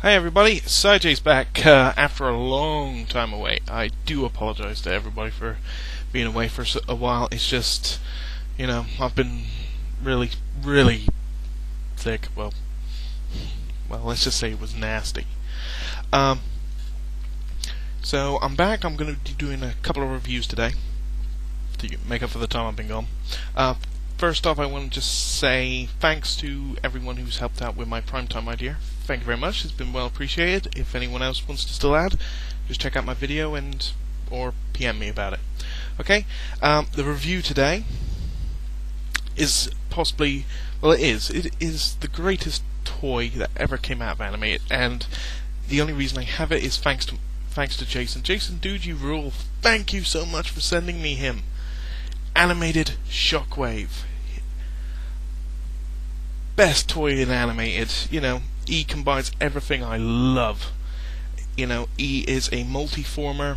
Hi everybody, J's back after a long time away. I do apologize to everybody for being away for a while. It's just, I've been really sick. Well, let's just say it was nasty. So I'm back. I'm going to be doing a couple of reviews today to make up for the time I've been gone. First off, I want to just say thanks to everyone who's helped out with my primetime idea. Thank you very much. It's been well appreciated. If anyone else wants to still add, just check out my video or PM me about it. Okay. The review today is possibly, it is the greatest toy that ever came out of anime, and the only reason I have it is thanks to Jason. Jason, dude, you rule. Thank you so much for sending me him. Animated Shockwave. Best toy in animated. E combines everything I love. E is a multi-former.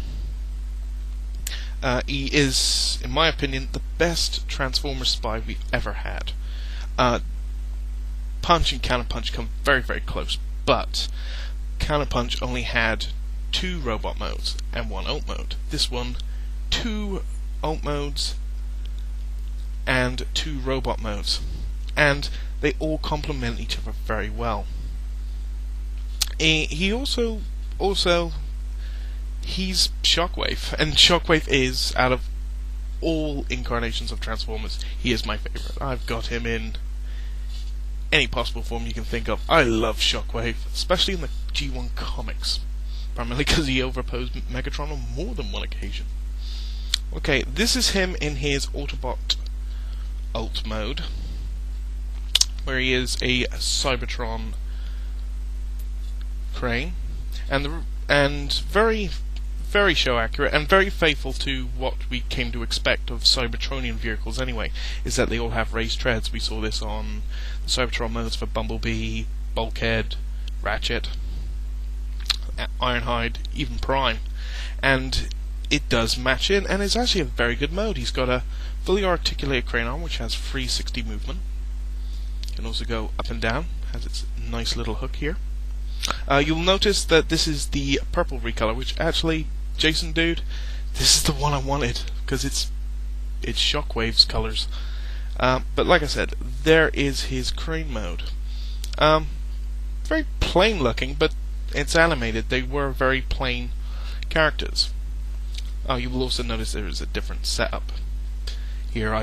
E is, in my opinion, the best Transformer spy we've ever had. Punch and Counter Punch come very, very close, but Counter Punch only had 2 robot modes and 1 ult mode. This one, 2 ult modes and 2 robot modes, and they all complement each other very well. He also he's Shockwave, and Shockwave is, out of all incarnations of Transformers, he is my favorite. I've got him in any possible form you can think of. I love Shockwave, especially in the G1 comics, primarily because he overposed Megatron on more than one occasion. Okay, this is him in his Autobot ult mode, where he is a Cybertron crane, and very, very show accurate and very faithful to what we came to expect of Cybertronian vehicles anyway, is that they all have raised treads. We saw this on the Cybertron modes for Bumblebee, Bulkhead, Ratchet, Ironhide, even Prime, and it does match in, and it's actually a very good mode. He's got a fully articulated crane arm which has 360 movement. Can also go up and down, has its nice little hook here. You'll notice that this is the purple recolor, which actually, Jason dude, this is the one I wanted, because it's Shockwave's colors. But like I said, there is his crane mode. Very plain looking, but it's animated. They were very plain characters. You will also notice there is a different setup. Here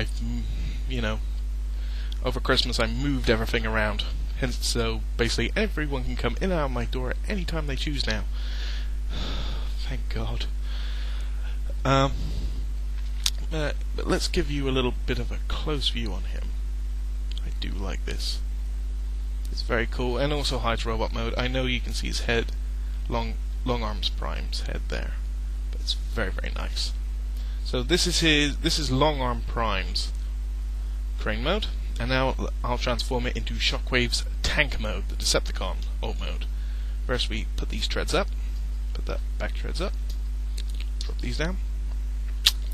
over Christmas I moved everything around. Hence, so basically everyone can come in and out of my door at any time they choose now. Thank God. But let's give you a little bit of a close view on him. I do like this. It's very cool, and also hides robot mode. I know you can see his head, Long Arms Prime's head there, but it's very, very nice. So this is Long Arm Prime's crane mode. And now I'll transform it into Shockwave's tank mode, the Decepticon ult mode. First we put these treads up, put that back treads up, drop these down.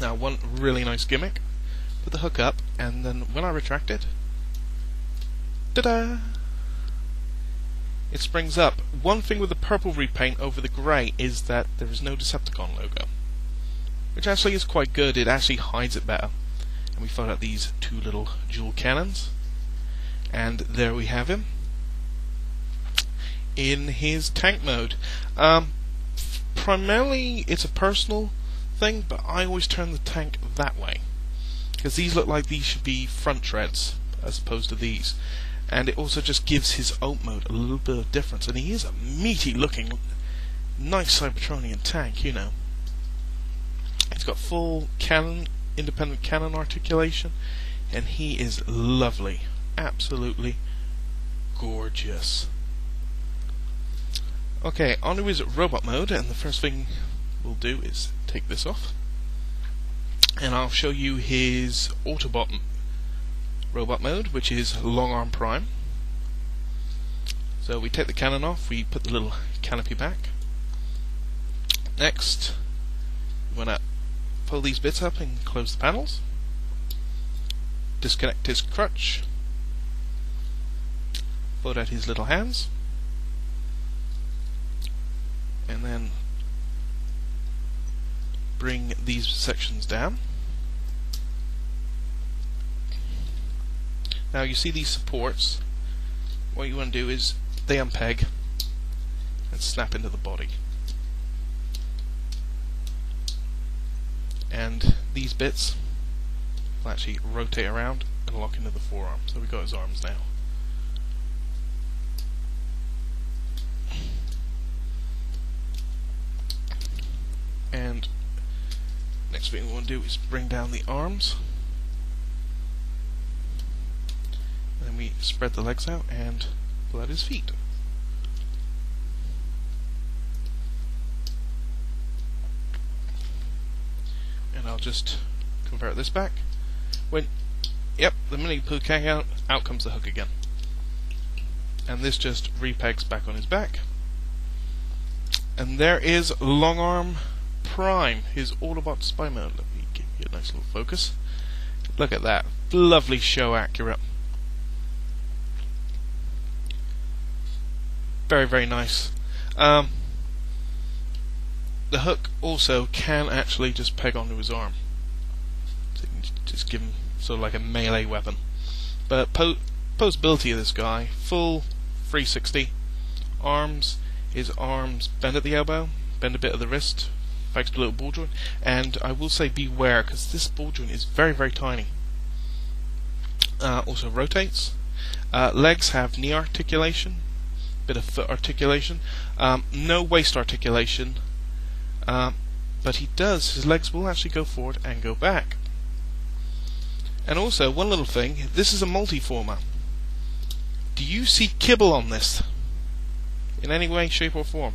Now one really nice gimmick, put the hook up, and then when I retract it, ta-da! It springs up. One thing with the purple repaint over the grey is that there is no Decepticon logo, which actually is quite good. It actually hides it better. And we found out these 2 little dual cannons, and there we have him in his tank mode. Primarily it's a personal thing, but I always turn the tank that way, because these look like these should be front treads as opposed to these, and it also just gives his ult mode a little bit of difference. And he is a meaty looking, nice Cybertronian tank. He's got full cannon, independent cannon articulation, and he is lovely, absolutely gorgeous. Okay, onto his robot mode, and the first thing we'll do is take this off, and I'll show you his Autobot robot mode, which is Long Arm Prime. So we take the cannon off, we put the little canopy back. Next, we want to pull these bits up and close the panels. Disconnect his crutch. Fold out his little hands. and then bring these sections down. Now you see these supports. What you want to do is they unpeg and snap into the body. And these bits will actually rotate around and lock into the forearm. So we've got his arms now. And next thing we want to do is bring down the arms. And then we spread the legs out and pull out his feet. And I'll just convert this back. Yep, the minute you pull the keg out comes the hook again. And this just repegs back on his back. And there is Long Arm Prime, his Autobot spy mode. Let me give you a nice little focus. Look at that. Lovely show accurate. Very, very nice. The hook also can actually just peg onto his arm. So you can just give him sort of like a melee weapon. But posability of this guy, full 360. Arms, his arms bend at the elbow, bend a bit at the wrist, thanks to a little ball joint. And I will say beware, because this ball joint is very, very tiny. Also rotates. Legs have knee articulation, bit of foot articulation. No waist articulation. But he does, his legs will actually go forward and go back. And also, one little thing, this is a multi-former. Do you see kibble on this? In any way, shape or form?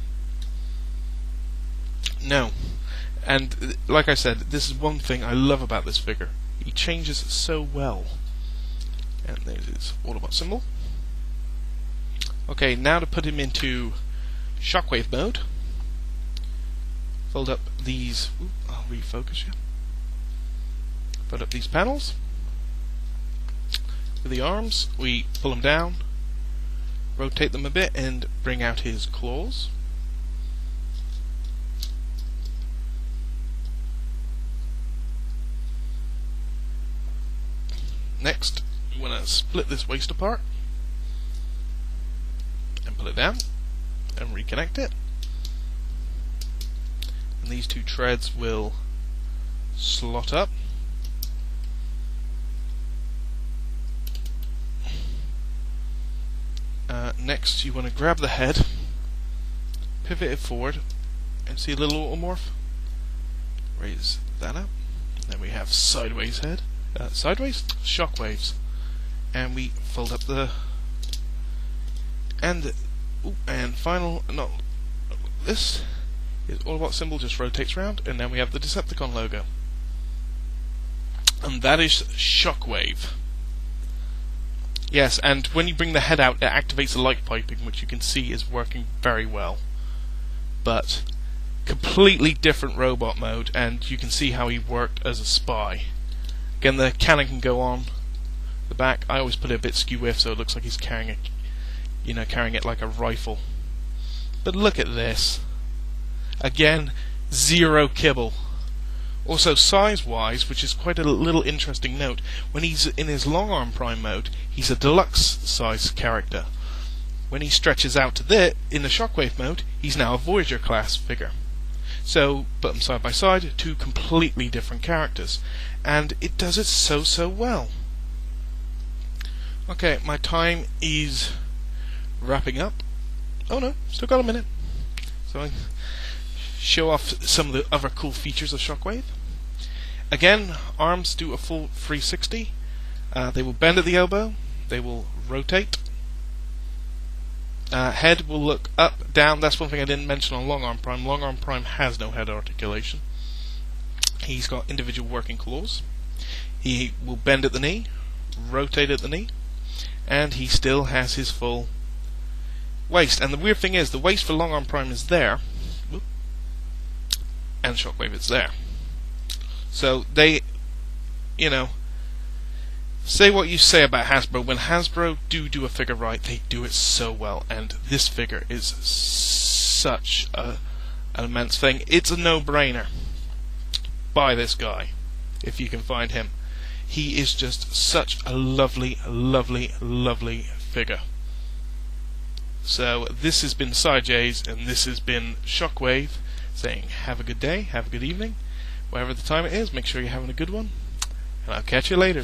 No. And like I said, this is one thing I love about this figure. He changes so well. And there's his Autobot symbol. Okay, now to put him into Shockwave mode. Fold up these. I'll refocus you. Fold up these panels. With the arms, we pull them down, rotate them a bit, and bring out his claws. Next, we want to split this waist apart and pull it down and reconnect it. And these two treads will slot up. Next, you want to grab the head, pivot it forward, and see a little automorph? Raise that up. Then we have sideways head. Sideways? Shockwaves. And we fold up the... And final... No. This is Autobot symbol, just rotates around, and then we have the Decepticon logo. And that is Shockwave. Yes, and when you bring the head out, it activates the light piping, which you can see is working very well. But completely different robot mode, and you can see how he worked as a spy. Again, the cannon can go on the back. I always put it a bit skew-whiff, so it looks like he's carrying it, carrying it like a rifle. But look at this. Again, zero kibble. Also, size-wise, which is quite a little interesting note, when he's in his Long Arm Prime mode, he's a deluxe size character. When he stretches out to this, in the Shockwave mode, he's now a Voyager class figure. So, put them side by side, two completely different characters. And it does it so well. Okay, my time is wrapping up. Oh no, still got a minute. So I show off some of the other cool features of Shockwave. Again, arms do a full 360. They will bend at the elbow. They will rotate. Head will look up, down. That's one thing I didn't mention on Long Arm Prime. Long Arm Prime has no head articulation. He's got individual working claws. He will bend at the knee, rotate at the knee, and he still has his full waist. And the weird thing is, the waist for Long Arm Prime is there, and Shockwave is there. So they, say what you say about Hasbro. When Hasbro do a figure right, they do it so well. And this figure is such a an immense thing. It's a no-brainer. Buy this guy if you can find him. He is just such a lovely, lovely, lovely figure. So this has been SciJs, and this has been Shockwave saying have a good day, have a good evening, whatever the time it is. Make sure you're having a good one, and I'll catch you later.